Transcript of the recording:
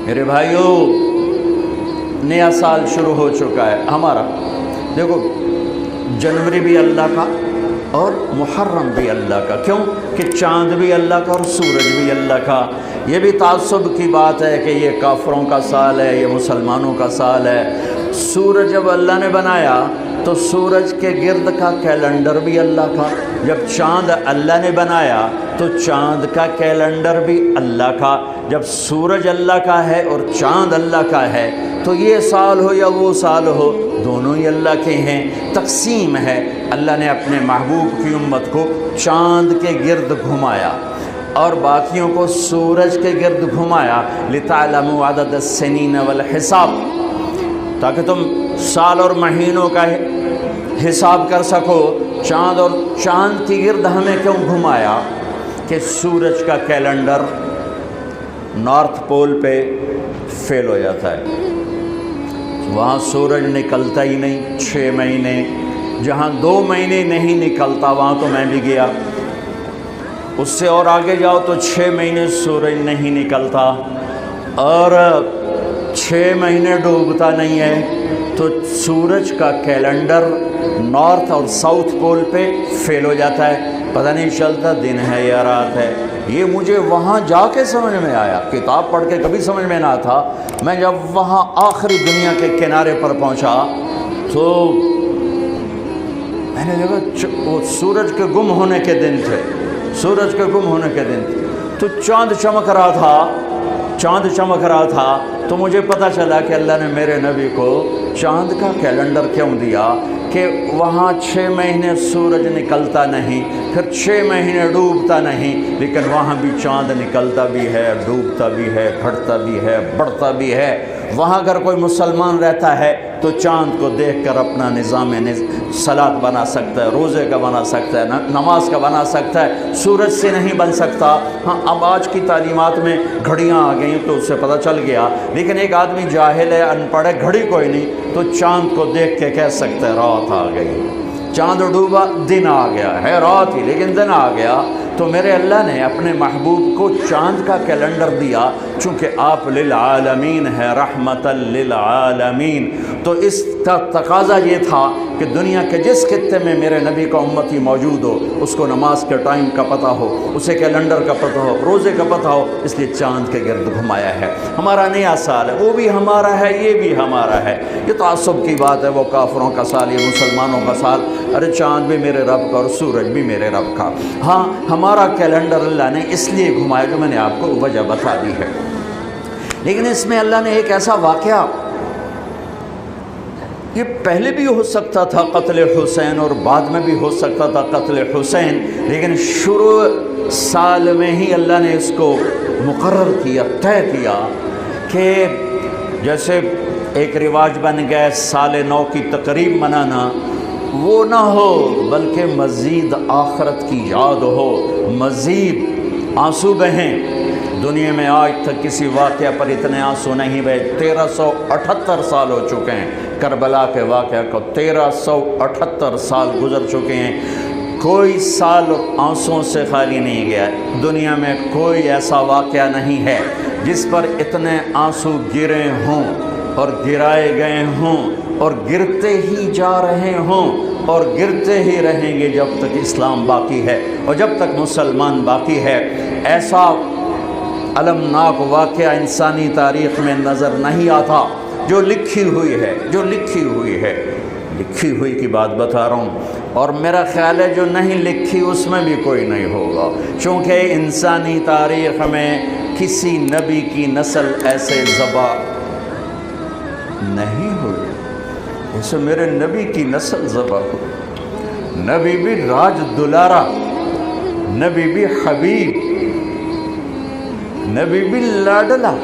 میرے بھائیوں، نیا سال شروع ہو چکا ہے ہمارا۔ دیکھو، جنوری بھی اللہ کا اور محرم بھی اللہ کا۔ کیوں کہ چاند بھی اللہ کا اور سورج بھی اللہ کا۔ یہ بھی تعصب کی بات ہے کہ یہ کافروں کا سال ہے، یہ مسلمانوں کا سال ہے۔ سورج جب اللہ نے بنایا تو سورج کے گرد کا کیلنڈر بھی اللہ کا۔ جب چاند اللہ نے بنایا تو چاند کا کیلنڈر بھی اللہ کا۔ جب سورج اللہ کا ہے اور چاند اللہ کا ہے تو یہ سال ہو یا وہ سال ہو، دونوں ہی اللہ کے ہیں۔ تقسیم ہے۔ اللہ نے اپنے محبوب کی امت کو چاند کے گرد گھمایا اور باقیوں کو سورج کے گرد گھمایا، لِتَعْلَمُوا عَدَدَ السِّنِينَ وَالْحِسَابَ، تاکہ تم سال اور مہینوں کا حساب کر سکو۔ چاند کی گرد ہمیں کیوں گھمایا؟ کہ سورج کا کیلنڈر نارتھ پول پہ فیل ہو جاتا ہے، وہاں سورج نکلتا ہی نہیں 6 مہینے۔ جہاں 2 مہینے نہیں نکلتا وہاں تو میں بھی گیا۔ اس سے اور آگے جاؤ تو 6 مہینے سورج نہیں نکلتا اور 6 مہینے ڈوبتا نہیں ہے، تو سورج کا کیلنڈر نارتھ اور ساؤتھ پول پہ فیل ہو جاتا ہے، پتہ نہیں چلتا دن ہے یا رات ہے۔ یہ مجھے وہاں جا کے سمجھ میں آیا، کتاب پڑھ کے کبھی سمجھ میں نہ تھا۔ میں جب وہاں آخری دنیا کے کنارے پر پہنچا تو میں نے دیکھا وہ سورج کے گم ہونے کے دن تھے، سورج کے گم ہونے کے دن تھے، تو چاند چمک رہا تھا، تو مجھے پتہ چلا کہ اللہ نے میرے نبی کو چاند کا کیلنڈر کیوں دیا، کہ وہاں 6 مہینے سورج نکلتا نہیں، پھر 6 مہینے ڈوبتا نہیں، لیکن وہاں بھی چاند نکلتا بھی ہے، ڈوبتا بھی ہے، گھٹتا بھی ہے، بڑھتا بھی ہے۔ وہاں اگر کوئی مسلمان رہتا ہے تو چاند کو دیکھ کر اپنا نظام صلاۃ بنا سکتا ہے، روزے کا بنا سکتا ہے، نماز کا بنا سکتا ہے، سورج سے نہیں بن سکتا۔ ہاں، اب آج کی تعلیمات میں گھڑیاں آ گئیں تو اس سے پتہ چل گیا، لیکن ایک آدمی جاہل ہے، ان پڑھ ہے، گھڑی کوئی نہیں، تو چاند کو دیکھ کے کہہ سکتا ہے رات آ گئی، چاند ڈوبا، دن آ گیا ہے، رات ہی لیکن دن آ گیا۔ تو میرے اللہ نے اپنے محبوب کو چاند کا کیلنڈر دیا، چونکہ آپ للعالمین ہے، رحمت للعالمین۔ تو اس کا تقاضا یہ تھا کہ دنیا کے جس خطے میں میرے نبی کا امتی موجود ہو، اس کو نماز کے ٹائم کا پتہ ہو، اسے کیلنڈر کا پتہ ہو، روزے کا پتہ ہو، اس لیے چاند کے گرد گھمایا ہے۔ ہمارا نیا سال ہے، وہ بھی ہمارا ہے، یہ بھی ہمارا ہے۔ یہ تعصب کی بات ہے، وہ کافروں کا سال، یہ مسلمانوں کا سال۔ ارے چاند بھی میرے رب کا اور سورج بھی میرے رب کا۔ ہاں، ہمارا کیلنڈر اللہ نے اس لیے گھمایا جو میں نے آپ کو وجہ بتا دی ہے، لیکن اس میں اللہ نے ایک ایسا واقعہ، یہ پہلے بھی ہو سکتا تھا قتل حسین اور بعد میں بھی ہو سکتا تھا قتل حسین، لیکن شروع سال میں ہی اللہ نے اس کو مقرر کیا، طے کیا کہ جیسے ایک رواج بن گیا سال نو کی تقریب منانا، وہ نہ ہو بلکہ مزید آخرت کی یاد ہو، مزید آنسو بہیں۔ دنیا میں آج تک کسی واقعہ پر اتنے آنسو نہیں بہے۔ 1378 سال ہو چکے ہیں کربلا کے واقعہ کو، 1378 سال گزر چکے ہیں، کوئی سال آنسوں سے خالی نہیں گیا۔ دنیا میں کوئی ایسا واقعہ نہیں ہے جس پر اتنے آنسو گرے ہوں اور گرائے گئے ہوں اور گرتے ہی جا رہے ہوں اور گرتے ہی رہیں گے جب تک اسلام باقی ہے اور جب تک مسلمان باقی ہے۔ ایسا المناک واقعہ انسانی تاریخ میں نظر نہیں آتا جو لکھی ہوئی ہے، لکھی ہوئی کی بات بتا رہا ہوں، اور میرا خیال ہے جو نہیں لکھی اس میں بھی کوئی نہیں ہوگا، چونکہ انسانی تاریخ میں کسی نبی کی نسل ایسے ذبح نہیں ہوئی جیسے میرے نبی کی نسل ذبح ہو۔ نبی بھی راج دلارا، نبی بھی حبیب، نبی بھی لاڈلا۔